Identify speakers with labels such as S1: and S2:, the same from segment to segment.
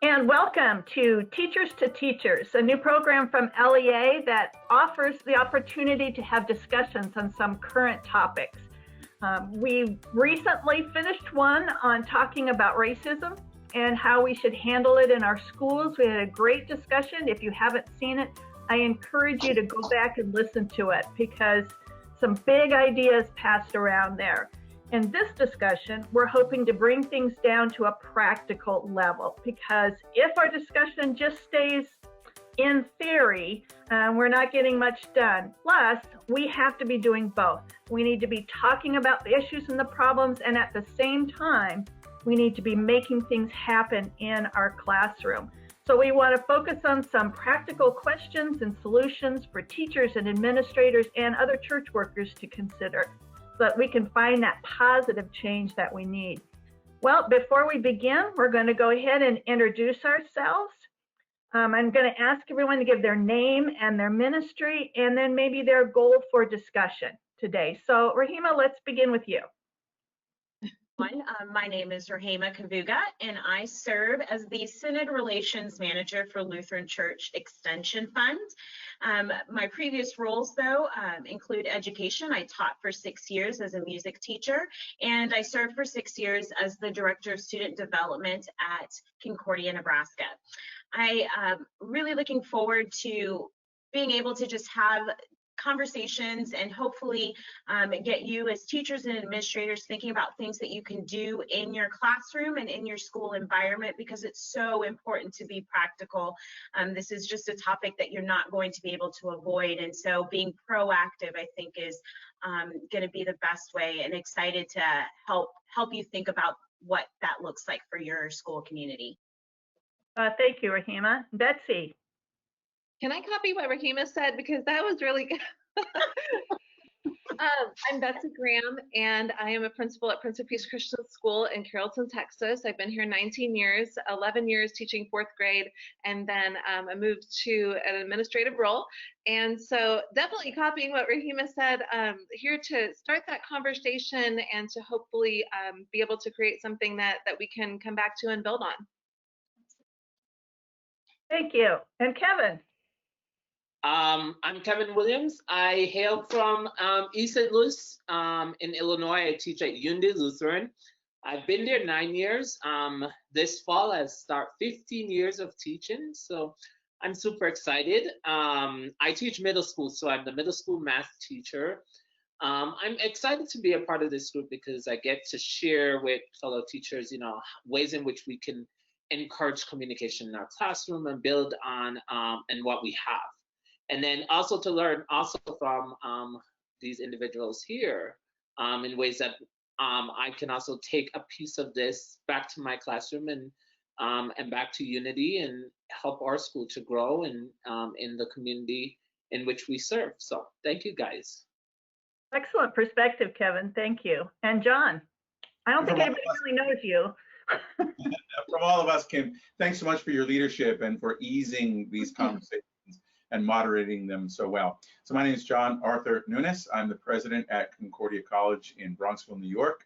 S1: And welcome to Teachers to Teachers, a new program from LEA that offers the opportunity to have discussions on some current topics. We recently finished one on talking about racism and how we should handle it in our schools. We had a great discussion. If you haven't seen it, I encourage you to go back and listen to it because some big ideas passed around there. In this discussion, we're hoping to bring things down to a practical level because if our discussion just stays in theory, we're not getting much done. Plus, we have to be doing both. We need to be talking about the issues and the problems, and at the same time, we need to be making things happen in our classroom. So we want to focus on some practical questions and solutions for teachers and administrators and other church workers to consider, so that we can find that positive change that we need. Well, before we begin, we're going to go ahead and introduce ourselves. I'm going to ask everyone to give their name and their ministry, and then maybe their goal for discussion today. So, Rehema, let's begin with you.
S2: My name is Rehema Kavugha, and I serve as the Synod Relations Manager for Lutheran Church Extension Fund. My previous roles, though, include education. I taught for 6 years as a music teacher, and I served for 6 years as the Director of Student Development at Concordia, Nebraska. I am really looking forward to being able to just have conversations and hopefully get you as teachers and administrators thinking about things that you can do in your classroom and in your school environment, because it's so important to be practical. This is just a topic that you're not going to be able to avoid, and so being proactive, I think, is going to be the best way, and excited to help you think about what that looks like for your school community.
S1: Thank you, Rehema. Betsy.
S3: Can I copy what Rehema said? Because that was really good. I'm Betsy Graham, and I am a principal at Prince of Peace Christian School in Carrollton, Texas. I've been here 19 years, 11 years teaching 4th grade, and then I moved to an administrative role. And so definitely copying what Rehema said, here to start that conversation and to hopefully be able to create something that we can come back to and build on.
S1: Thank you. And Kevin.
S4: I'm Kevin Williams. I hail from East St. Louis in Illinois. I teach at Unity Lutheran. I've been there 9 years. This fall I start 15 years of teaching, so I'm super excited. I teach middle school, so I'm the middle school math teacher. I'm excited to be a part of this group because I get to share with fellow teachers, ways in which we can encourage communication in our classroom and build on and what we have. And then also to learn also from these individuals here in ways that I can also take a piece of this back to my classroom and back to Unity and help our school to grow and in the community in which we serve. So thank you, guys.
S1: Excellent perspective, Kevin. Thank you. And John, I don't think anybody really knows you.
S5: From all of us, Kim, thanks so much for your leadership and for easing these conversations and moderating them so well. So my name is John Arthur Nunes. I'm the president at Concordia College in Bronxville, New York.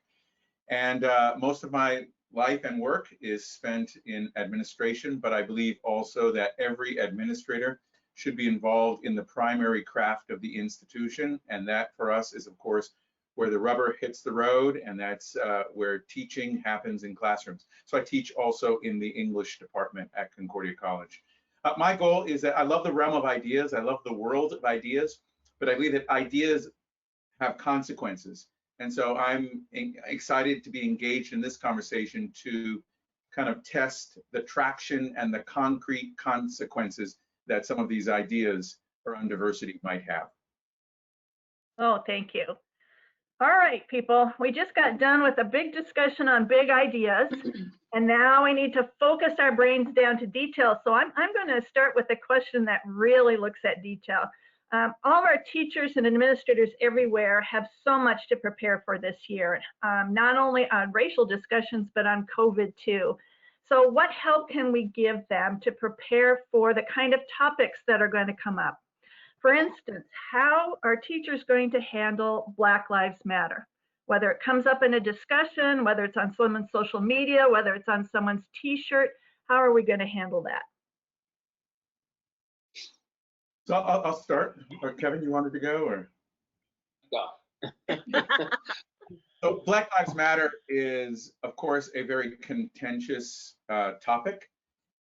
S5: And most of my life and work is spent in administration, but I believe also that every administrator should be involved in the primary craft of the institution. And that for us is, of course, where the rubber hits the road, and that's where teaching happens in classrooms. So I teach also in the English department at Concordia College. My goal is that I love the realm of ideas. I love the world of ideas, but I believe that ideas have consequences. And so I'm excited to be engaged in this conversation to kind of test the traction and the concrete consequences that some of these ideas around diversity might have.
S1: Oh, thank you. All right, people, we just got done with a big discussion on big ideas, and now we need to focus our brains down to detail. So I'm going to start with a question that really looks at detail. All of our teachers and administrators everywhere have so much to prepare for this year, not only on racial discussions, but on COVID too. So what help can we give them to prepare for the kind of topics that are going to come up? For instance, how are teachers going to handle Black Lives Matter? Whether it comes up in a discussion, whether it's on someone's social media, whether it's on someone's t-shirt, How are we going to handle that?
S5: So I'll start. Or Kevin, you wanted to go, or?
S4: Go.
S5: So Black Lives Matter is, of course, a very contentious topic.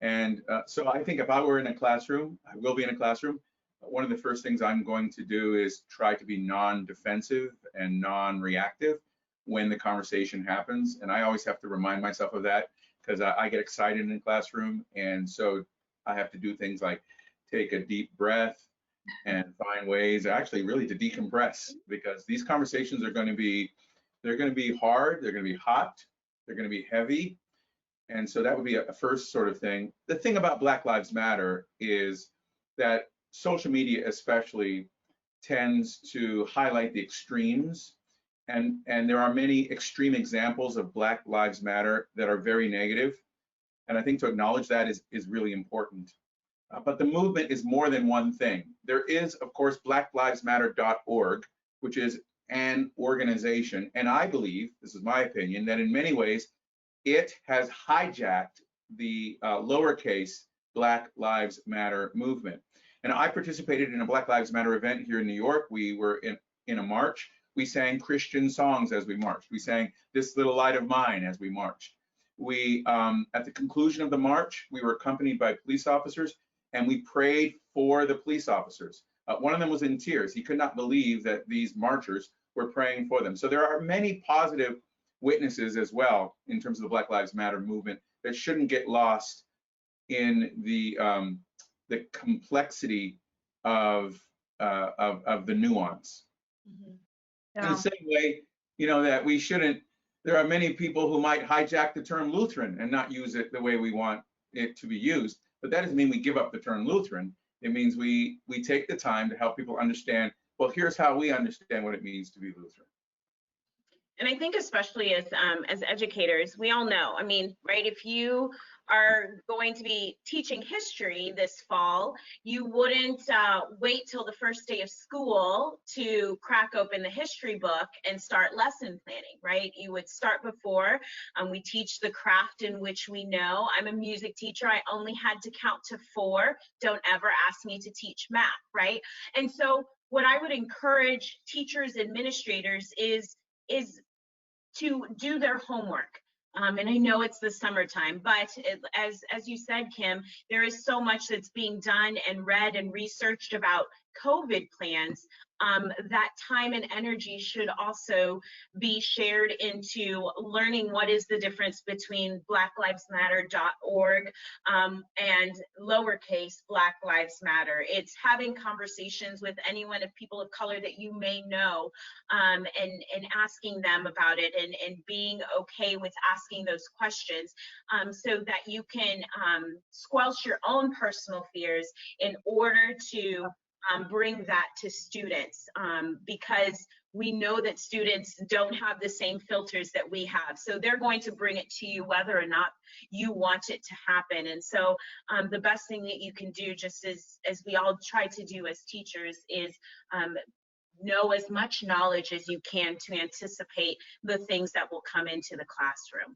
S5: And so I think if I were in a classroom, I will be in a classroom, one of the first things I'm going to do is try to be non-defensive and non-reactive when the conversation happens. And I always have to remind myself of that because I get excited in the classroom. And so I have to do things like take a deep breath and find ways actually really to decompress, because these conversations are going to be, they're going to be hard, they're going to be hot, they're going to be heavy. And so that would be a first sort of thing. The thing about Black Lives Matter is that social media especially tends to highlight the extremes. And there are many extreme examples of Black Lives Matter that are very negative. And I think to acknowledge that is really important. But the movement is more than one thing. There is, of course, blacklivesmatter.org, which is an organization. And I believe, this is my opinion, that in many ways, it has hijacked the lowercase Black Lives Matter movement. And I participated in a Black Lives Matter event here in New York. We were in a march. We sang Christian songs as we marched. We sang This Little Light of Mine as we marched. We, at the conclusion of the march, we were accompanied by police officers, and we prayed for the police officers. One of them was in tears. He could not believe that these marchers were praying for them. So there are many positive witnesses as well in terms of the Black Lives Matter movement that shouldn't get lost in the complexity of the nuance.
S1: Yeah.
S5: In the same way, you know, that we shouldn't, there are many people who might hijack the term Lutheran and not use it the way we want it to be used, but that doesn't mean we give up the term Lutheran. It means we take the time to help people understand, well, here's how we understand what it means to be Lutheran.
S2: And I think especially as educators, we all know, I mean, right, if you are going to be teaching history this fall, you wouldn't wait till the first day of school to crack open the history book and start lesson planning, right? You would start before. We teach the craft in which we know. I'm a music teacher. I only had to count to 4. Don't ever ask me to teach math, right? And so what I would encourage teachers, administrators is to do their homework. And I know it's the summertime, but as you said, Kim, there is so much that's being done and read and researched about COVID plans. That time and energy should also be shared into learning what is the difference between blacklivesmatter.org and lowercase Black Lives Matter. It's having conversations with anyone of people of color that you may know, and asking them about it, and being okay with asking those questions, so that you can squelch your own personal fears in order to bring that to students, because we know that students don't have the same filters that we have. So they're going to bring it to you whether or not you want it to happen. And so the best thing that you can do, just as we all try to do as teachers, is know as much knowledge as you can to anticipate the things that will come into the classroom.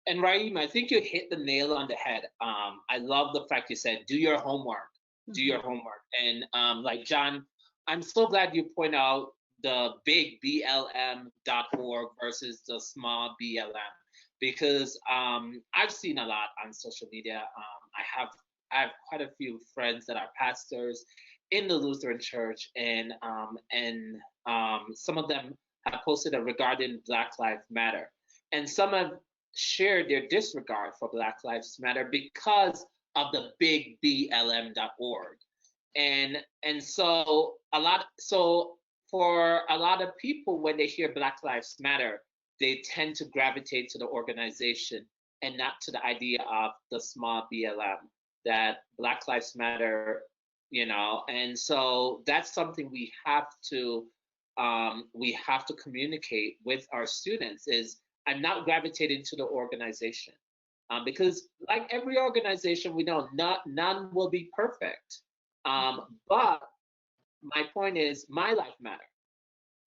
S4: And Rehema, I think you hit the nail on the head. I love the fact you said, do your homework. Do your homework. And like John, I'm so glad you point out the big BLM.org versus the small BLM, because I've seen a lot on social media. I have quite a few friends that are pastors in the Lutheran Church, and some of them have posted regarding Black Lives Matter, and some have shared their disregard for Black Lives Matter because of the big BLM.org. And so for a lot of people, when they hear Black Lives Matter, they tend to gravitate to the organization and not to the idea of the small BLM, that Black Lives Matter, you know. And so that's something we have to communicate with our students, is I'm not gravitating to the organization. Because like every organization, we know none will be perfect. But my point is, my life matter.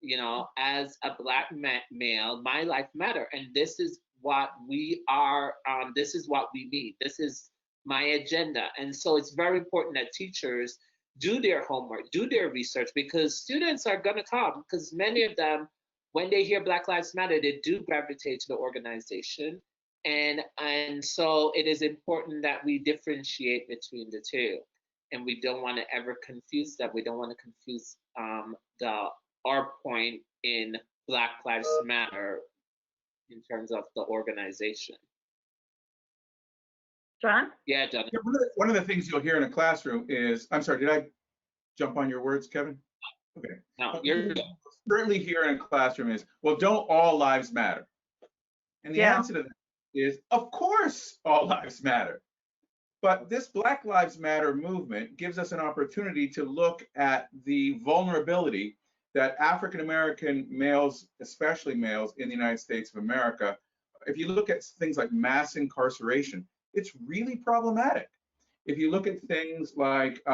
S4: You know, as a Black male, my life matter. And this is what we are, this is what we need, this is my agenda. And so it's very important that teachers do their homework, do their research, because students are going to come, because many of them, when they hear Black Lives Matter, they do gravitate to the organization. And so it is important that we differentiate between the two. And we don't want to ever confuse that. We don't want to confuse our point in Black Lives Matter in terms of the organization.
S1: John?
S4: Yeah, John.
S5: Yeah, one of the things you'll hear in a classroom is, I'm sorry, did I jump on your words, Kevin? Okay.
S4: No, you're
S5: Certainly here in a classroom is, well, don't all lives matter? And the answer to that is, of course, all lives matter. But this Black Lives Matter movement gives us an opportunity to look at the vulnerability that African American males, especially males in the United States of America, if you look at things like mass incarceration, it's really problematic. If you look at things like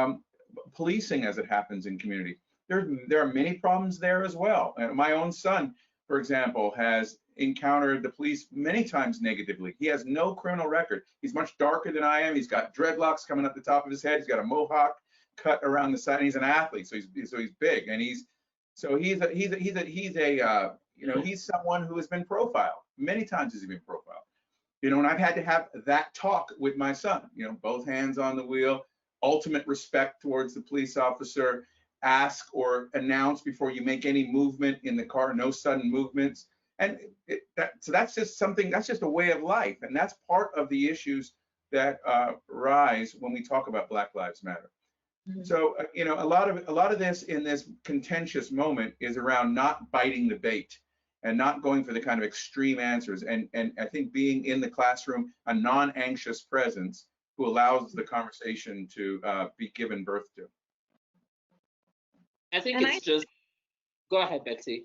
S5: policing as it happens in community, there are many problems there as well. My own son, for example, has encountered the police many times negatively. He has no criminal record. He's much darker than I am. He's got dreadlocks coming up the top of his head. He's got a mohawk cut around the side. And he's an athlete, so he's big, and he's someone who has been profiled many times. He's been profiled, and I've had to have that talk with my son. Both hands on the wheel, ultimate respect towards the police officer. Ask or announce before you make any movement in the car. No sudden movements. And so that's just something, that's just a way of life. And that's part of the issues that rise when we talk about Black Lives Matter. Mm-hmm. So, a lot of this in this contentious moment is around not biting the bait and not going for the kind of extreme answers. And I think being in the classroom, a non-anxious presence who allows the conversation to be given birth to.
S4: I think just, go ahead, Betsy.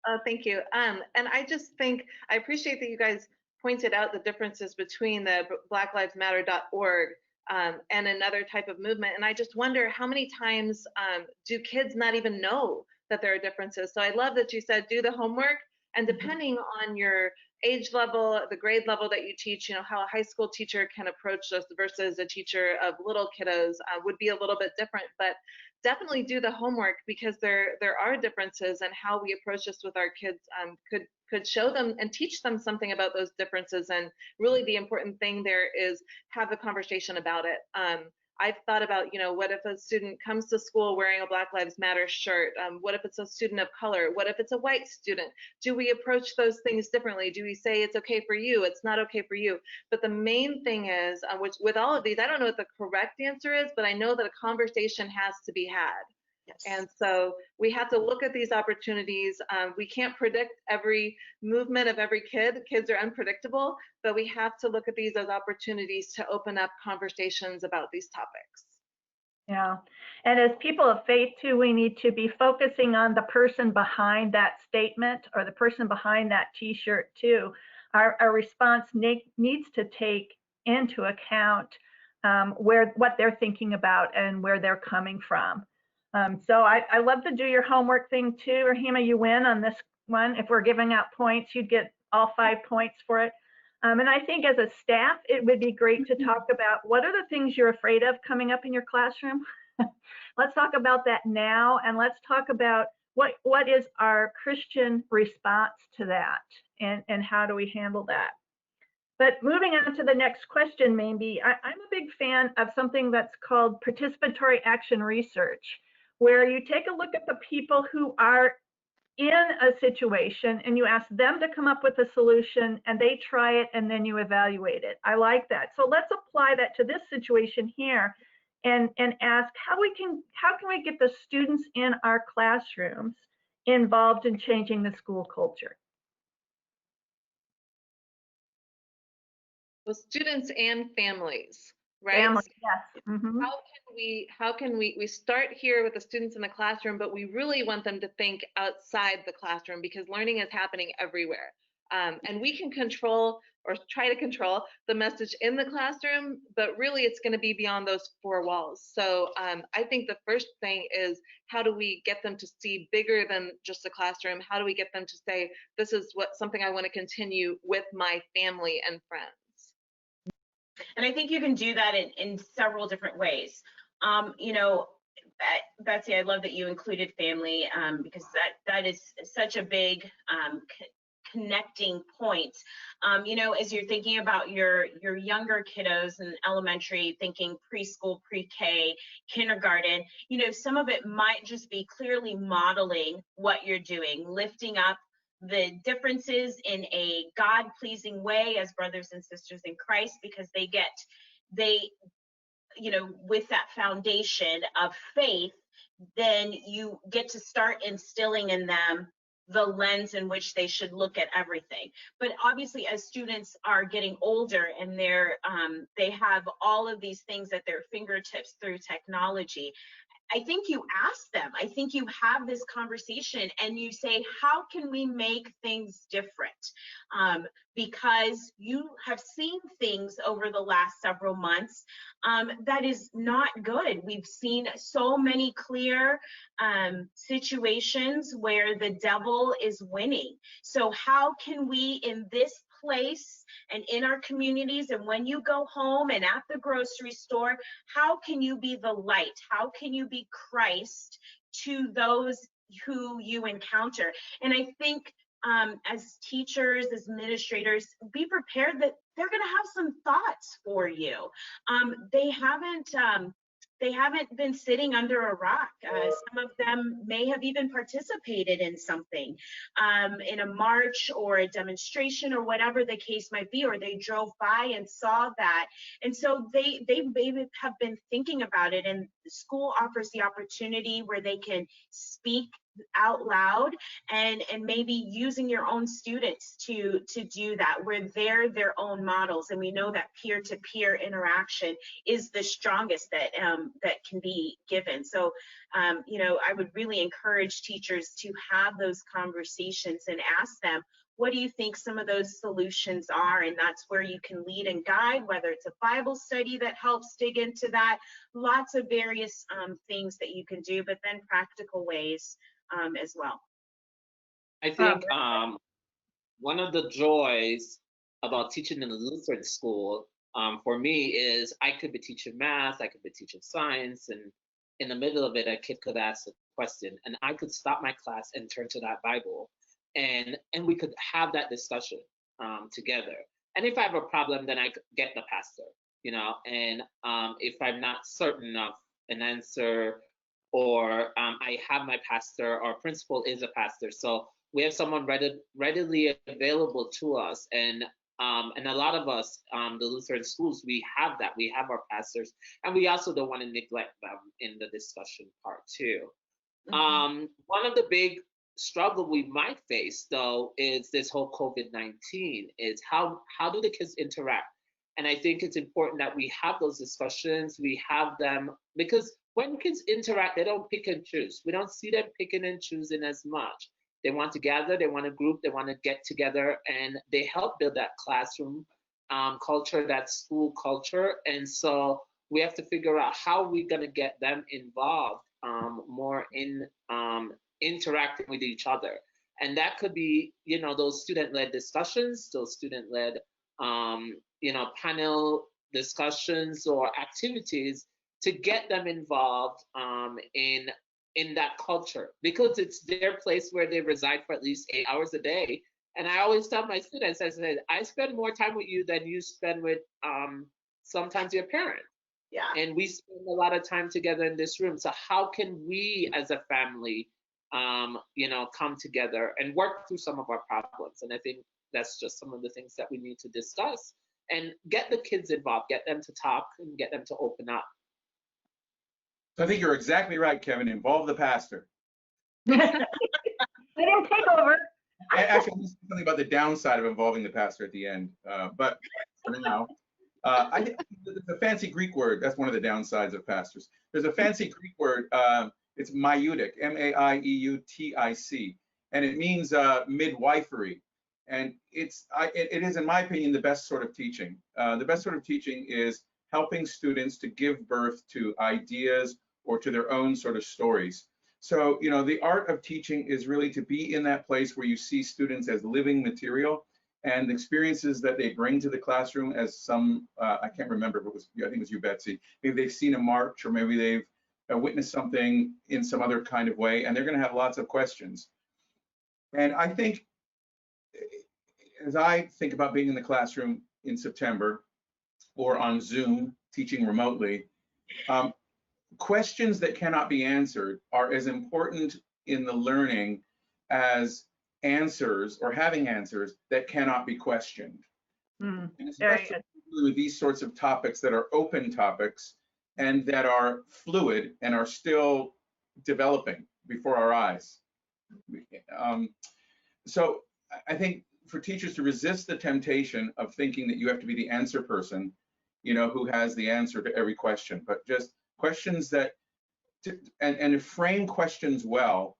S3: Oh, thank you. And I just think, I appreciate that you guys pointed out the differences between the blacklivesmatter.org and another type of movement. And I just wonder how many times do kids not even know that there are differences? So I love that you said do the homework, and depending on your age level, the grade level that you teach, how a high school teacher can approach this versus a teacher of little kiddos would be a little bit different. But definitely do the homework, because there are differences, and how we approach this with our kids could show them and teach them something about those differences. And really the important thing there is have the conversation about it. I've thought about, what if a student comes to school wearing a Black Lives Matter shirt? What if it's a student of color? What if it's a white student? Do we approach those things differently? Do we say it's okay for you, it's not okay for you? But the main thing is, which with all of these, I don't know what the correct answer is, but I know that a conversation has to be had. Yes. And so we have to look at these opportunities. We can't predict every movement of every kid. Kids are unpredictable, but we have to look at these as opportunities to open up conversations about these topics.
S1: Yeah, and as people of faith too, we need to be focusing on the person behind that statement or the person behind that t-shirt too. Our response needs to take into account what they're thinking about and where they're coming from. So I love to do your homework thing too. Rehema, you win on this one. If we're giving out points, you'd get all 5 points for it. And I think as a staff, it would be great to talk about what are the things you're afraid of coming up in your classroom. Let's talk about that now, and let's talk about what is our Christian response to that, and how do we handle that. But moving on to the next question, maybe, I'm a big fan of something that's called participatory action research, where you take a look at the people who are in a situation and you ask them to come up with a solution, and they try it, and then you evaluate it. I like that. So let's apply that to this situation here and ask how can we get the students in our classrooms involved in changing the school culture?
S3: Well, students and families, right?
S1: Families, yes. Mm-hmm.
S3: How can we start here with the students in the classroom, but we really want them to think outside the classroom, because learning is happening everywhere. And we can control or try to control the message in the classroom, but really it's going to be beyond those four walls. So I think the first thing is, how do we get them to see bigger than just the classroom? How do we get them to say, this is something I want to continue with my family and friends?
S2: And I think you can do that in several different ways. You know, Betsy, I love that you included family, because that is such a big connecting point. You know, as you're thinking about your younger kiddos in elementary, thinking preschool, pre-K, kindergarten, you know, some of it might just be clearly modeling what you're doing, lifting up the differences in a God-pleasing way as brothers and sisters in Christ, because they, you know, with that foundation of faith, then you get to start instilling in them the lens in which they should look at everything. But obviously, as students are getting older and they have all of these things at their fingertips through technology, I think you ask them, I think you have this conversation and you say, how can we make things different? Because you have seen things over the last several months that is not good. We've seen so many clear situations where the devil is winning. So how can we, in this place and in our communities, and when you go home and at the grocery store, how can you be the light? How can you be Christ to those who you encounter? And I think as teachers, as administrators, be prepared that they're going to have some thoughts for you. They haven't been sitting under a rock. Some of them may have even participated in something, in a march or a demonstration or whatever the case might be, or they drove by and saw that. And so they maybe have been thinking about it, and the school offers the opportunity where they can speak out loud, and maybe using your own students to do that, where they're their own models. And we know that peer-to-peer interaction is the strongest that can be given. So you know, I would really encourage teachers to have those conversations and ask them, what do you think some of those solutions are? And that's where you can lead and guide, whether it's a Bible study that helps dig into that, lots of various things that you can do, but then practical ways as well.
S4: I think one of the joys about teaching in a Lutheran school for me is I could be teaching math, I could be teaching science, and in the middle of it, a kid could ask a question, and I could stop my class and turn to that Bible, and we could have that discussion together. And if I have a problem, then I get the pastor, you know, and if I'm not certain of an answer, or I have my pastor, or principal is a pastor, so we have someone readily available to us. And a lot of us, the Lutheran schools, we have that. We have our pastors, and we also don't want to neglect them in the discussion part too. Mm-hmm. One of the big struggle we might face, though, is this whole COVID-19. Is how do the kids interact? And I think it's important that we have those discussions. We have them, because when kids interact, they don't pick and choose. We don't see them picking and choosing as much. They want to gather, they want to group, they want to get together, and they help build that classroom culture, that school culture. And so we have to figure out how we're going to get them involved more in interacting with each other. And that could be, you know, those student-led discussions, those student-led, you know, panel discussions or activities to get them involved in that culture, because it's their place where they reside for at least 8 hours a day. And I always tell my students, I said, I spend more time with you than you spend with sometimes your parents. Yeah. And we spend a lot of time together in this room. So how can we as a family, you know, come together and work through some of our problems? And I think that's just some of the things that we need to discuss and get the kids involved, get them to talk and get them to open up.
S5: So I think you're exactly right, Kevin. Involve the pastor.
S1: Let him take over.
S5: Actually, I'm something about the downside of involving the pastor at the end. But for now, I think the fancy Greek word, that's one of the downsides of pastors. There's a fancy Greek word, it's maieutic, M-A-I-E-U-T-I-C, and it means midwifery. And it is, in my opinion, the best sort of teaching. The best sort of teaching is helping students to give birth to ideas or to their own sort of stories. So, you know, the art of teaching is really to be in that place where you see students as living material, and the experiences that they bring to the classroom as some, I can't remember if it was, I think it was you, Betsy, maybe they've seen a march, or maybe they've witnessed something in some other kind of way, and they're going to have lots of questions. And I think, as I think about being in the classroom in September or on Zoom teaching remotely, questions that cannot be answered are as important in the learning as answers, or having answers that cannot be questioned. And especially with these sorts of topics that are open topics and that are fluid and are still developing before our eyes. So I think for teachers to resist the temptation of thinking that you have to be the answer person, you know, who has the answer to every question, but just questions that, and to frame questions well,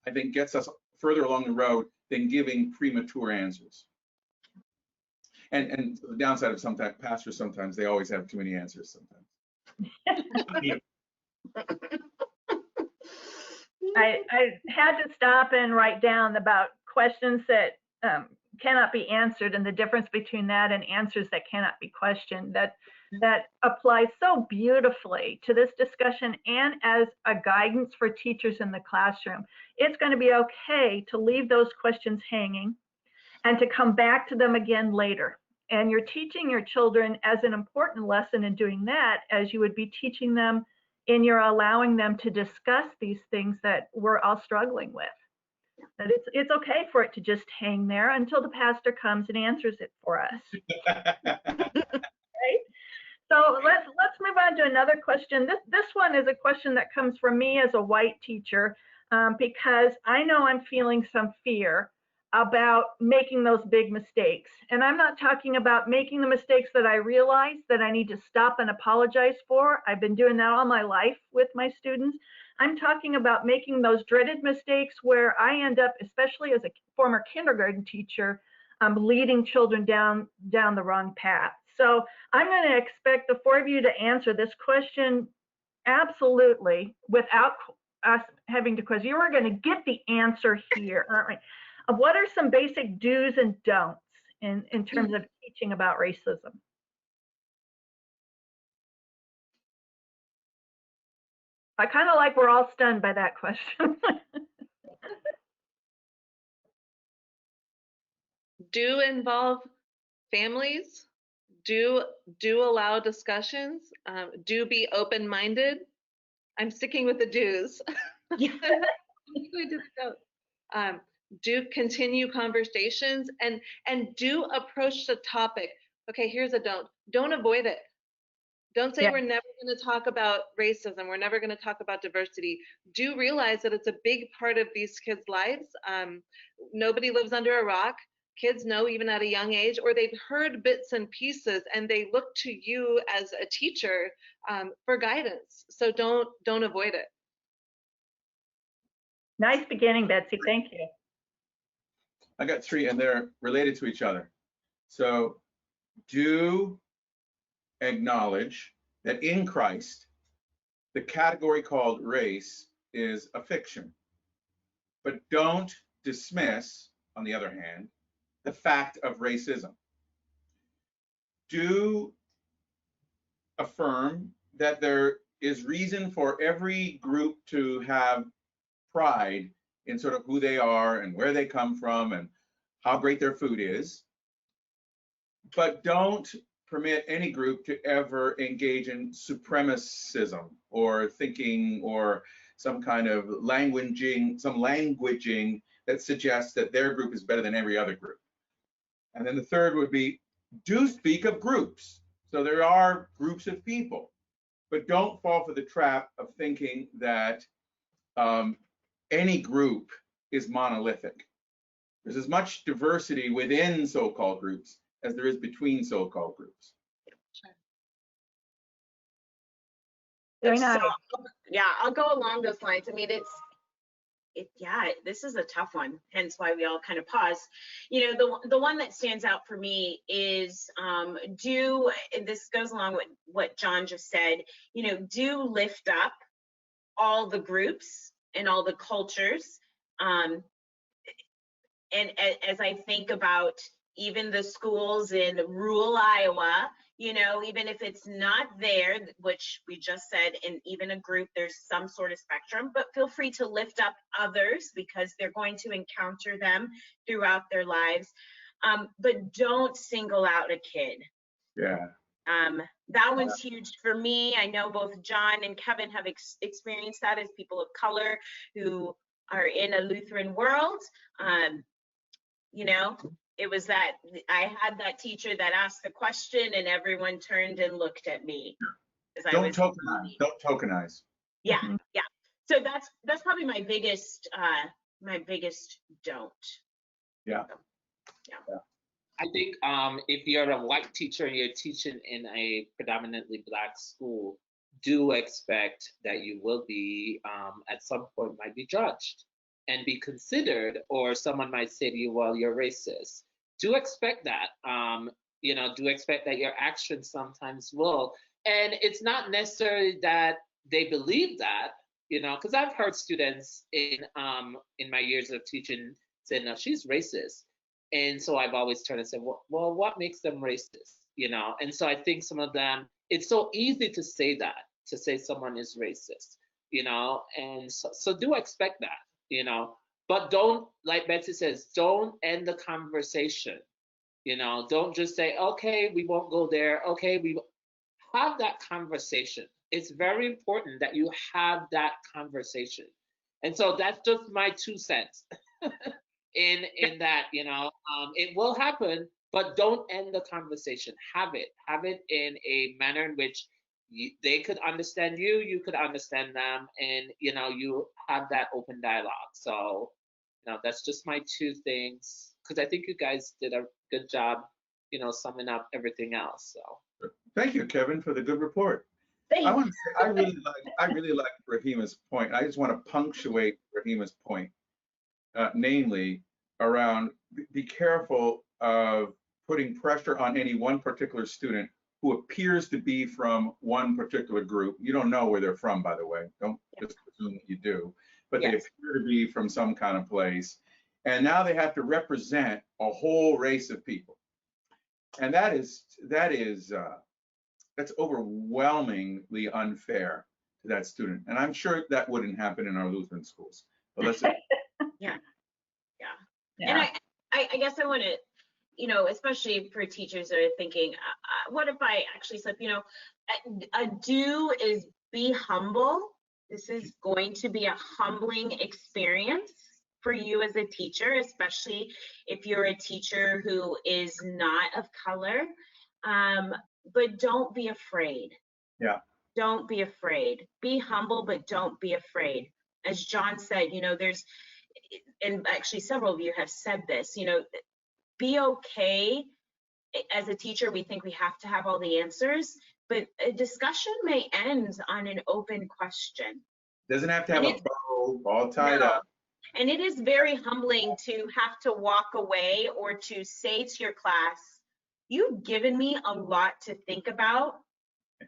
S5: I think gets us further along the road than giving premature answers. And the downside of sometimes pastors, sometimes they always have too many answers sometimes.
S1: I had to stop and write down about questions that cannot be answered, and the difference between that and answers that cannot be questioned. That applies so beautifully to this discussion and as a guidance for teachers in the classroom. It's going to be okay to leave those questions hanging and to come back to them again later. And you're teaching your children as an important lesson in doing that, as you would be teaching them in your allowing them to discuss these things that we're all struggling with. That it's okay for it to just hang there until the pastor comes and answers it for us. Right? So let's move on to another question. This one is a question that comes from me as a white teacher, because I know I'm feeling some fear about making those big mistakes. And I'm not talking about making the mistakes that I realize that I need to stop and apologize for. I've been doing that all my life with my students. I'm talking about making those dreaded mistakes where I end up, especially as a former kindergarten teacher, leading children down the wrong path. So I'm going to expect the four of you to answer this question absolutely without us having to question. You are going to get the answer here, aren't we? What are some basic do's and don'ts in terms of teaching about racism? I kind of like we're all stunned by that question.
S3: Do involve families. Do allow discussions. Do be open-minded. I'm sticking with the do's. Do continue conversations, and do approach the topic. Okay, here's a don't. Don't avoid it. Don't say we're never going to talk about racism. We're never going to talk about diversity. Do realize that it's a big part of these kids' lives. Nobody lives under a rock. Kids know even at a young age, or they've heard bits and pieces, and they look to you as a teacher for guidance. So don't avoid it.
S1: Nice beginning, Betsy. Thank you.
S5: I got three, and they're related to each other. So do acknowledge that in Christ, the category called race is a fiction. But don't dismiss, on the other hand, the fact of racism. Do affirm that there is reason for every group to have pride in sort of who they are and where they come from and how great their food is. But don't permit any group to ever engage in supremacism or thinking or some kind of languaging that suggests that their group is better than every other group. And then the third would be, do speak of groups. So there are groups of people, but don't fall for the trap of thinking that any group is monolithic. There's as much diversity within so-called groups as there is between so-called groups.
S1: Very nice.
S2: So, yeah, I'll go along those lines. I mean, this is a tough one, hence why we all kind of pause. You know, the one that stands out for me is and this goes along with what John just said, you know, do lift up all the groups and all the cultures. And as I think about even the schools in rural Iowa, you know, even if it's not there, which we just said, in even a group, there's some sort of spectrum, but feel free to lift up others because they're going to encounter them throughout their lives. But don't single out a kid.
S5: Yeah.
S2: That one's huge for me. I know both John and Kevin have experienced that as people of color who are in a Lutheran world. You know, it was that I had that teacher that asked the question and everyone turned and looked at me.
S5: Don't tokenize. Don't tokenize.
S2: Yeah, yeah. So that's probably my biggest don't.
S5: Yeah.
S2: So, yeah.
S4: I think if you're a white teacher and you're teaching in a predominantly Black school, do expect that you will be, at some point, might be judged and be considered, or someone might say to you, well, you're racist. Do expect that. You know, do expect that your actions sometimes will. And it's not necessarily that they believe that, you know, because I've heard students in my years of teaching say, no, she's racist. And so I've always turned and said, well, what makes them racist? You know, and so I think some of them, it's so easy to say that, to say someone is racist, you know, and so do expect that, you know, but don't, like Betsy says, don't end the conversation, you know, don't just say, okay, we won't go there. Okay, we have that conversation. It's very important that you have that conversation. And so that's just my 2 cents. in that, you know, it will happen, but don't end the conversation. Have it in a manner in which they could understand you, you could understand them, and, you know, you have that open dialogue. So, you know, that's just my 2 things, because I think you guys did a good job, you know, summing up everything else. So
S5: Thank you, Kevin, for the good report.
S2: Thanks.
S5: I want to say I really like Rehima's point. I just want to punctuate Rehima's point, namely around be careful of putting pressure on any one particular student who appears to be from one particular group. You don't know where they're from, by the way. Don't just assume that you do, but
S2: Yes.
S5: they appear to be from some kind of place. And now they have to represent a whole race of people. And that's overwhelmingly unfair to that student. And I'm sure that wouldn't happen in our Lutheran schools. But let's
S2: Yeah. And I guess I want to, you know, especially for teachers that are thinking, what if I actually slip, you know, a do is be humble. This is going to be a humbling experience for you as a teacher, especially if you're a teacher who is not of color. But don't be afraid.
S5: Yeah.
S2: Don't be afraid. Be humble, but don't be afraid. As John said, you know, and actually several of you have said this, you know, be okay. As a teacher, we think we have to have all the answers, but a discussion may end on an open question.
S5: Doesn't have to have a bow all tied up.
S2: And it is very humbling to have to walk away or to say to your class, you've given me a lot to think about.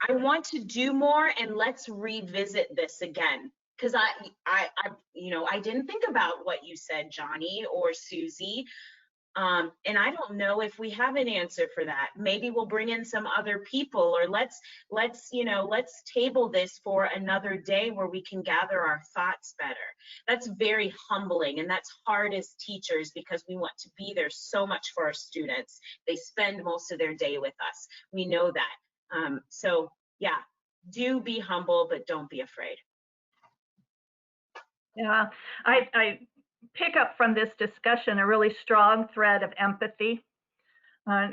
S2: I want to do more, and let's revisit this again. Because I didn't think about what you said, Johnny or Susie. And I don't know if we have an answer for that. Maybe we'll bring in some other people, or let's table this for another day where we can gather our thoughts better. That's very humbling, and that's hard as teachers because we want to be there so much for our students. They spend most of their day with us. We know that. So yeah, do be humble, but don't be afraid.
S1: Yeah, I pick up from this discussion a really strong thread of empathy,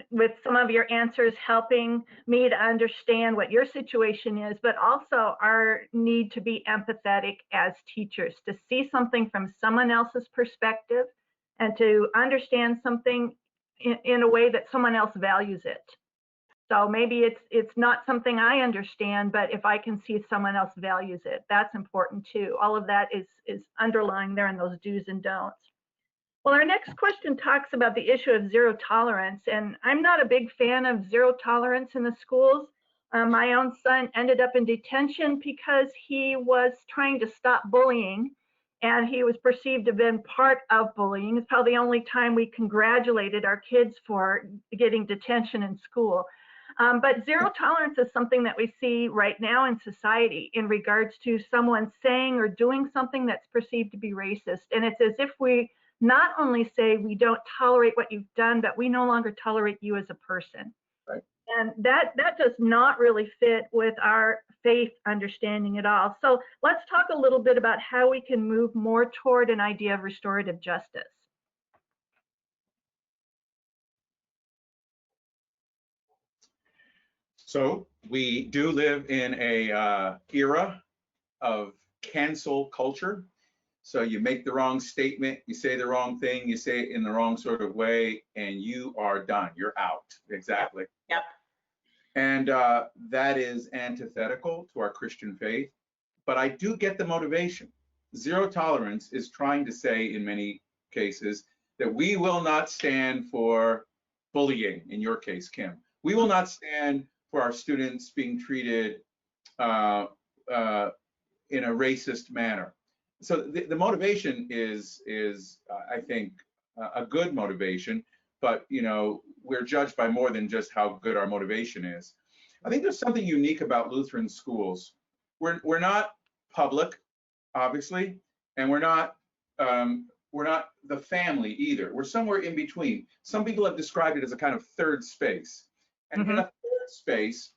S1: with some of your answers helping me to understand what your situation is, but also our need to be empathetic as teachers, to see something from someone else's perspective and to understand something in a way that someone else values it. So maybe it's not something I understand, but if I can see someone else values it, that's important too. All of that is underlying there in those do's and don'ts. Well, our next question talks about the issue of zero tolerance, and I'm not a big fan of zero tolerance in the schools. My own son ended up in detention because he was trying to stop bullying, and he was perceived to have been part of bullying. It's probably the only time we congratulated our kids for getting detention in school. But zero tolerance is something that we see right now in society in regards to someone saying or doing something that's perceived to be racist. And it's as if we not only say we don't tolerate what you've done, but we no longer tolerate you as a person.
S5: Right.
S1: And that does not really fit with our faith understanding at all. So let's talk a little bit about how we can move more toward an idea of restorative justice.
S5: So we do live in a era of cancel culture. So you make the wrong statement, you say the wrong thing, you say it in the wrong sort of way, and you are done. You're out. Exactly.
S2: Yep.
S5: And that is antithetical to our Christian faith. But I do get the motivation. Zero tolerance is trying to say, in many cases, that we will not stand for bullying, in your case, Kim. We will not stand for our students being treated in a racist manner. So the motivation is I think, a good motivation, but we're judged by more than just how good our motivation is. I think there's something unique about Lutheran schools. We're not public, obviously, and we're not the family either. We're somewhere in between. Some people have described it as a kind of third space. And in a third space,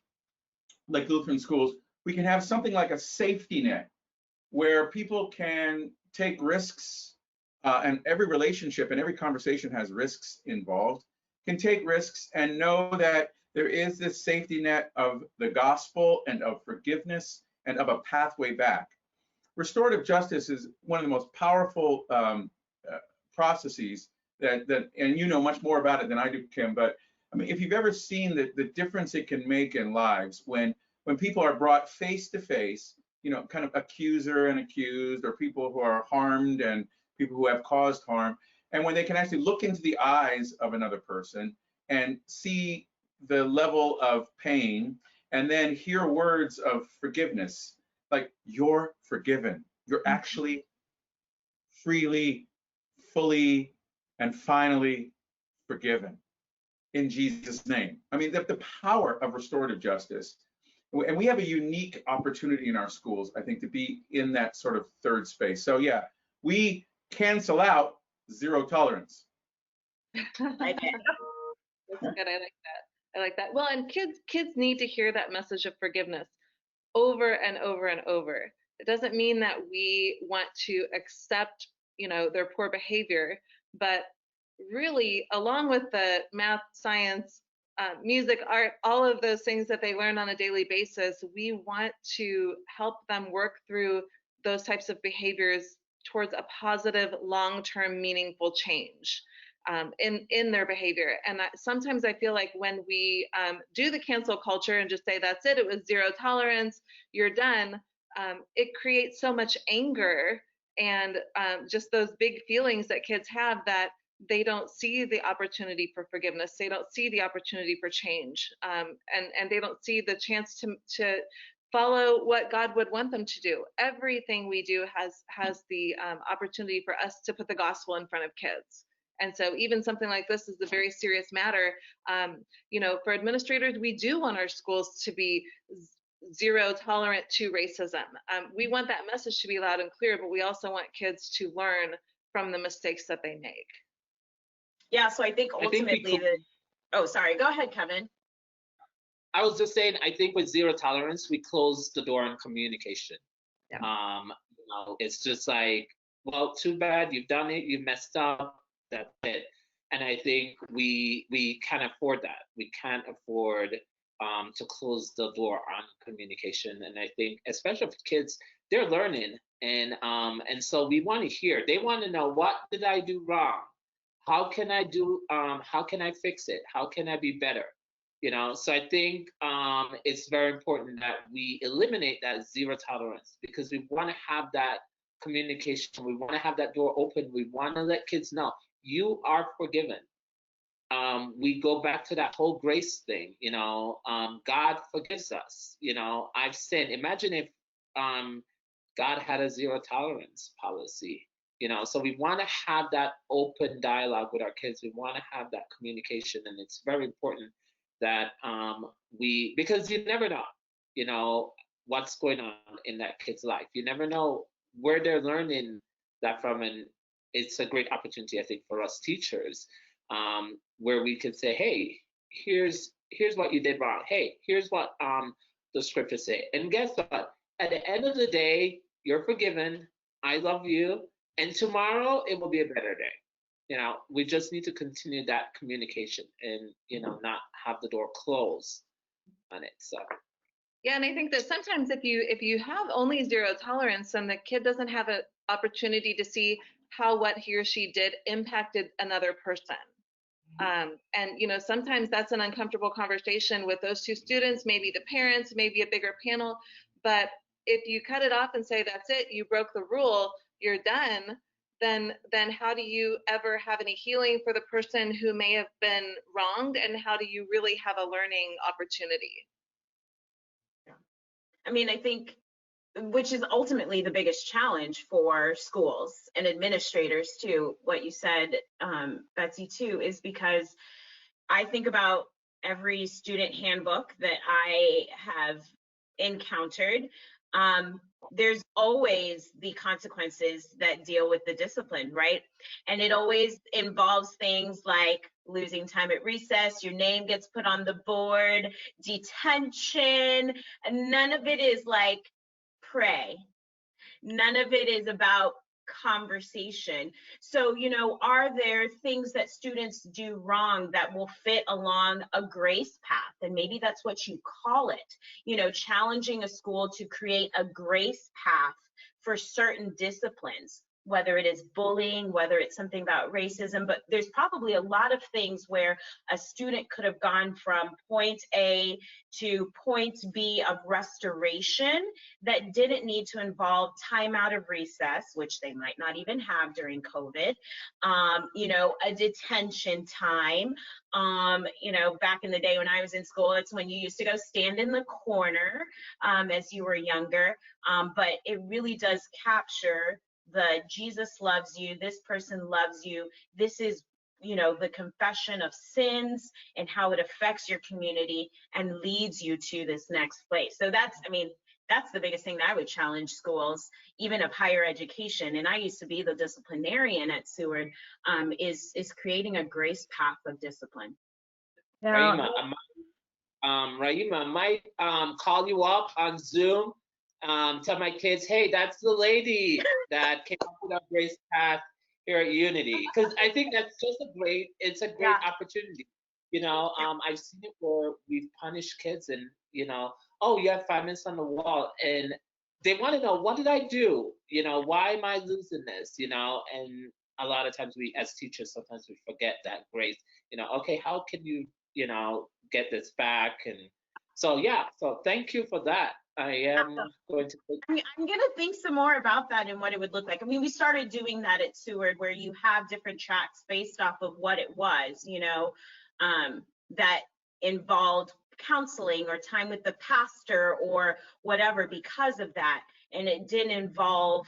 S5: like Lutheran schools, we can have something like a safety net where people can take risks, and every relationship and every conversation has risks involved, can take risks and know that there is this safety net of the gospel and of forgiveness and of a pathway back. Restorative justice is one of the most powerful processes that, and you know much more about it than I do, Kim, but I mean, if you've ever seen the difference it can make in lives when people are brought face to face, kind of accuser and accused, or people who are harmed and people who have caused harm, and when they can actually look into the eyes of another person and see the level of pain, and then hear words of forgiveness, like, you're forgiven. You're actually freely, fully, and finally forgiven in Jesus' name. I mean, the power of restorative justice. And we have a unique opportunity in our schools, I think, to be in that sort of third space. So yeah, we cancel out zero tolerance.
S2: I did.
S3: That's good. I like that. I like that. Well, and kids need to hear that message of forgiveness over and over and over. It doesn't mean that we want to accept, their poor behavior, but really, along with the math, science, music, art, all of those things that they learn on a daily basis, we want to help them work through those types of behaviors towards a positive, long-term, meaningful change in their behavior. And sometimes I feel like when we do the cancel culture and just say, that's it was zero tolerance, you're done, it creates so much anger and just those big feelings that kids have, that they don't see the opportunity for forgiveness. They don't see the opportunity for change, and they don't see the chance to follow what God would want them to do. Everything we do has the opportunity for us to put the gospel in front of kids. And so even something like this is a very serious matter. For administrators, we do want our schools to be zero tolerant to racism. We want that message to be loud and clear, but we also want kids to learn from the mistakes that they make.
S2: Yeah, so I think ultimately oh, sorry, go ahead, Kevin.
S4: I was just saying, I think with zero tolerance, we close the door on communication.
S3: Yeah.
S4: It's just like, well, too bad, you've done it, you messed up, that's it. And I think we can't afford that. We can't afford to close the door on communication. And I think, especially for kids, they're learning, and so we want to hear. They want to know, what did I do wrong? How can I fix it? How can I be better? So I think it's very important that we eliminate that zero tolerance, because we want to have that communication. We want to have that door open. We want to let kids know you are forgiven. We go back to that whole grace thing, God forgives us. I've sinned. Imagine if God had a zero tolerance policy. So we want to have that open dialogue with our kids. We want to have that communication, and it's very important that because you never know, what's going on in that kid's life. You never know where they're learning that from, and it's a great opportunity, I think, for us teachers, where we can say, hey, here's what you did wrong. Hey, here's what the scriptures say. And guess what? At the end of the day, you're forgiven. I love you. And tomorrow it will be a better day. We just need to continue that communication and, not have the door closed on it. So.
S3: Yeah, and I think that sometimes if you have only zero tolerance, then the kid doesn't have an opportunity to see how what he or she did impacted another person. And sometimes that's an uncomfortable conversation with those two students, maybe the parents, maybe a bigger panel. But if you cut it off and say, that's it, you broke the rule, you're done, then how do you ever have any healing for the person who may have been wronged, and how do you really have a learning opportunity?
S2: I mean, I think, which is ultimately the biggest challenge for schools and administrators too, what you said, Betsy, too, is because I think about every student handbook that I have encountered. There's always the consequences that deal with the discipline, right? And it always involves things like losing time at recess, your name gets put on the board, detention, and none of it is like pray. None of it is about conversation. So, are there things that students do wrong that will fit along a grace path? And maybe that's what you call it, challenging a school to create a grace path for certain disciplines, whether it is bullying, whether it's something about racism. But there's probably a lot of things where a student could have gone from point A to point B of restoration that didn't need to involve time out of recess, which they might not even have during COVID, a detention time. Back in the day when I was in school, it's when you used to go stand in the corner as you were younger. But it really does capture the Jesus loves you, this person loves you, this is the confession of sins and how it affects your community and leads you to this next place. So that's the biggest thing that I would challenge schools, even of higher education. And I used to be the disciplinarian at Seward, is creating a grace path of discipline.
S4: Rehema, I might call you up on Zoom, tell my kids, hey, that's the lady that came up with our grace path here at Unity. Because I think that's just a great opportunity. I've seen it where we've punished kids and, oh, you have 5 minutes on the wall. And they want to know, what did I do? Why am I losing this? And a lot of times we, as teachers, sometimes we forget that grace. Okay, how can you, get this back? And so thank you for that. I am going to.
S2: I'm going to think some more about that and what it would look like. We started doing that at Seward, where you have different tracks based off of what it was, that involved counseling or time with the pastor or whatever because of that. And it didn't involve,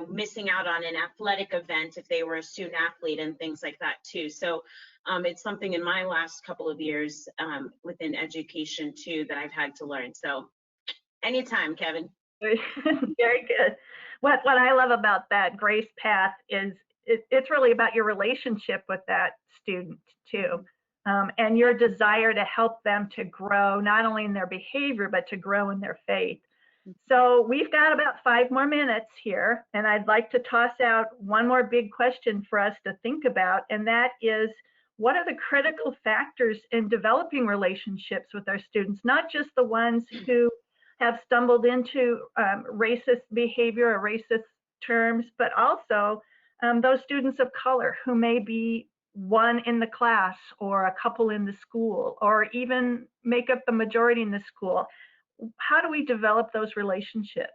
S2: missing out on an athletic event if they were a student athlete and things like that too. So it's something in my last couple of years within education too that I've had to learn. So anytime, Kevin.
S1: Very good. What I love about that grace path is it's really about your relationship with that student too, and your desire to help them to grow, not only in their behavior, but to grow in their faith. So we've got about 5 more minutes here, and I'd like to toss out one more big question for us to think about, and that is, what are the critical factors in developing relationships with our students, not just the ones who have stumbled into racist behavior or racist terms, but also those students of color who may be one in the class or a couple in the school, or even make up the majority in the school. How do we develop those relationships?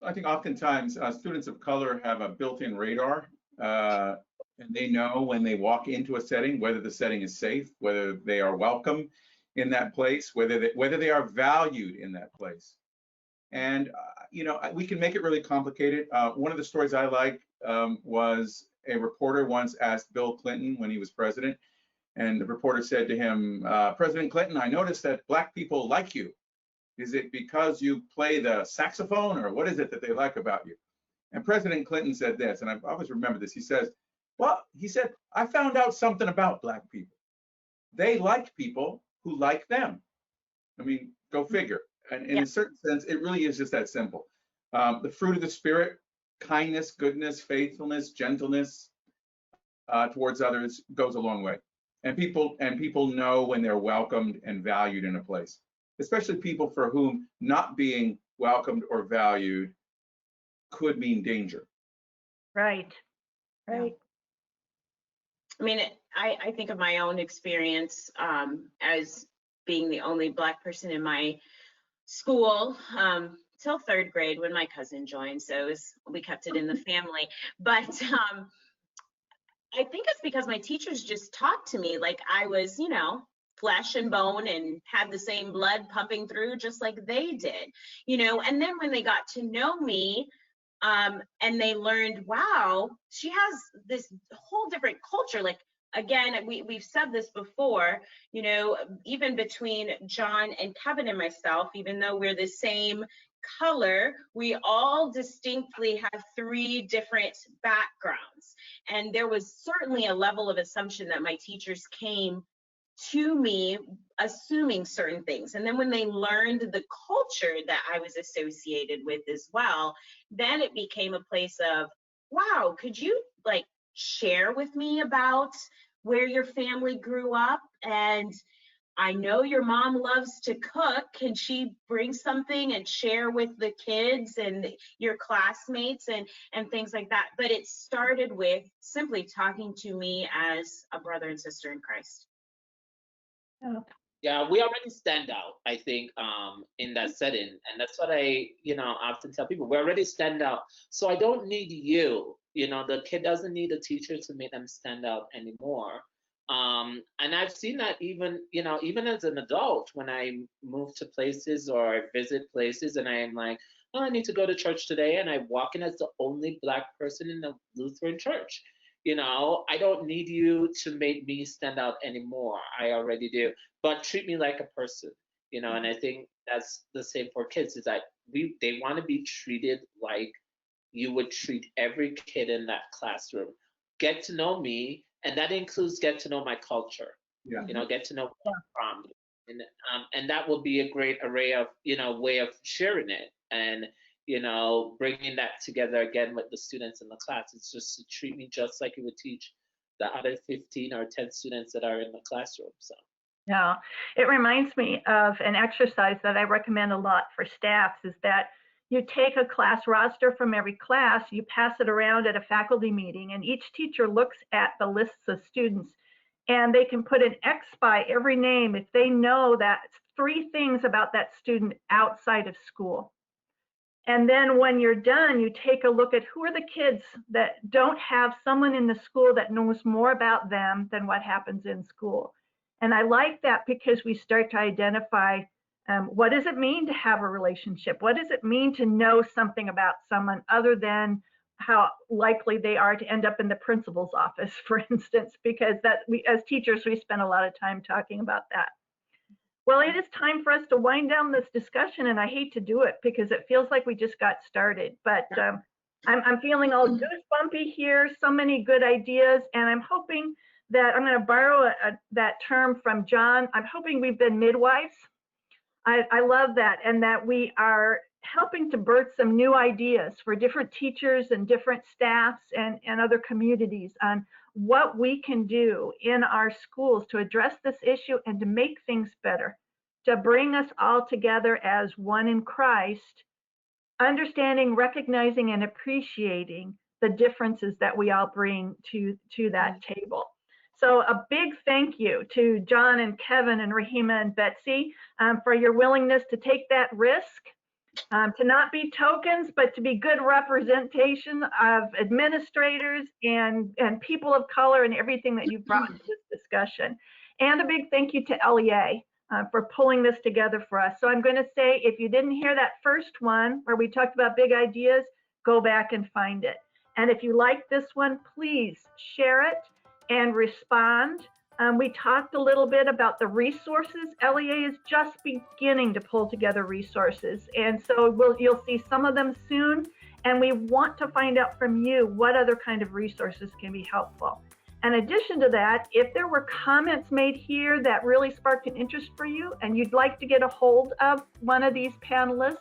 S5: I think oftentimes students of color have a built-in radar, and they know when they walk into a setting whether the setting is safe, whether they are welcome in that place, whether they are valued in that place. And we can make it really complicated. One of the stories I like was a reporter once asked Bill Clinton when he was president, and the reporter said to him, President Clinton, I noticed that Black people like you. Is it because you play the saxophone, or what is it that they like about you? And President Clinton said this, and I've always remembered this. He said, I found out something about Black people. They like people who like them. I mean, go figure. And in a certain sense, it really is just that simple. The fruit of the Spirit, kindness, goodness, faithfulness, gentleness towards others goes a long way. And people know when they're welcomed and valued in a place, especially people for whom not being welcomed or valued could mean danger.
S1: Right.
S2: I mean, I think of my own experience as being the only Black person in my school till 3rd grade when my cousin joined. So we kept it in the family. But I think it's because my teachers just taught to me like I was, flesh and bone and had the same blood pumping through just like they did, and then when they got to know me and they learned, wow, she has this whole different culture. Like, again, we've said this before, even between John and Kevin and myself, even though we're the same color, we all distinctly have 3 different backgrounds. And there was certainly a level of assumption that my teachers came to me assuming certain things. And then when they learned the culture that I was associated with as well, then it became a place of, wow, could you like share with me about where your family grew up? And I know your mom loves to cook. Can she bring something and share with the kids and your classmates and things like that? But it started with simply talking to me as a brother and sister in Christ.
S4: Yeah, we already stand out, I think, in that setting. And that's what I, often tell people. We already stand out. So I don't need you. The kid doesn't need a teacher to make them stand out anymore. And I've seen that even as an adult, when I move to places or I visit places and I'm like, oh, I need to go to church today. And I walk in as the only Black person in the Lutheran church. I don't need you to make me stand out anymore. I already do. But treat me like a person, and I think that's the same for kids, is that they want to be treated like you would treat every kid in that classroom. Get to know me, and that includes get to know my culture.
S5: Yeah.
S4: Get to know where I'm from. And that will be a great array of, way of sharing it. And bringing that together again with the students in the class. It's just to treat me just like you would teach the other 15 or 10 students that are in the classroom. So.
S1: Yeah, it reminds me of an exercise that I recommend a lot for staffs, is that you take a class roster from every class, you pass it around at a faculty meeting, and each teacher looks at the lists of students, and they can put an X by every name if they know that 3 things about that student outside of school. And then when you're done, you take a look at who are the kids that don't have someone in the school that knows more about them than what happens in school. And I like that because we start to identify what does it mean to have a relationship? What does it mean to know something about someone other than how likely they are to end up in the principal's office, for instance, because as teachers, we spend a lot of time talking about that. Well, it is time for us to wind down this discussion, and I hate to do it because it feels like we just got started, but I'm feeling all goosebumpy here, so many good ideas, and I'm hoping that I'm going to borrow that term from John. I'm hoping we've been midwives. I love that, and that we are helping to birth some new ideas for different teachers and different staffs and other communities on what we can do in our schools to address this issue and to make things better, to bring us all together as one in Christ, understanding, recognizing, and appreciating the differences that we all bring to that table. So a big thank you to John and Kevin and Rehema and Betsy for your willingness to take that risk, to not be tokens, but to be good representation of administrators and people of color and everything that you've brought to this discussion. And a big thank you to LEA for pulling this together for us. So I'm going to say, if you didn't hear that first one where we talked about big ideas, go back and find it. And if you like this one, please share it and respond. We talked a little bit about the resources. LEA is just beginning to pull together resources. And so you'll see some of them soon. And we want to find out from you what other kind of resources can be helpful. In addition to that, if there were comments made here that really sparked an interest for you and you'd like to get a hold of one of these panelists,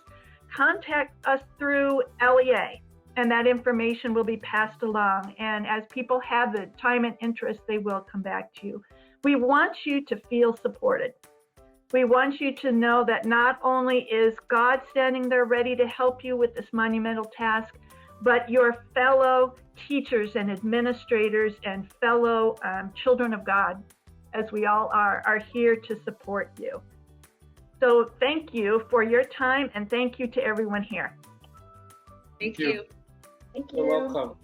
S1: contact us through LEA. And that information will be passed along. And as people have the time and interest, they will come back to you. We want you to feel supported. We want you to know that not only is God standing there ready to help you with this monumental task, but your fellow teachers and administrators and fellow children of God, as we all are here to support you. So thank you for your time, and thank you to everyone here.
S3: Thank you.
S2: Thank you.
S4: You're welcome.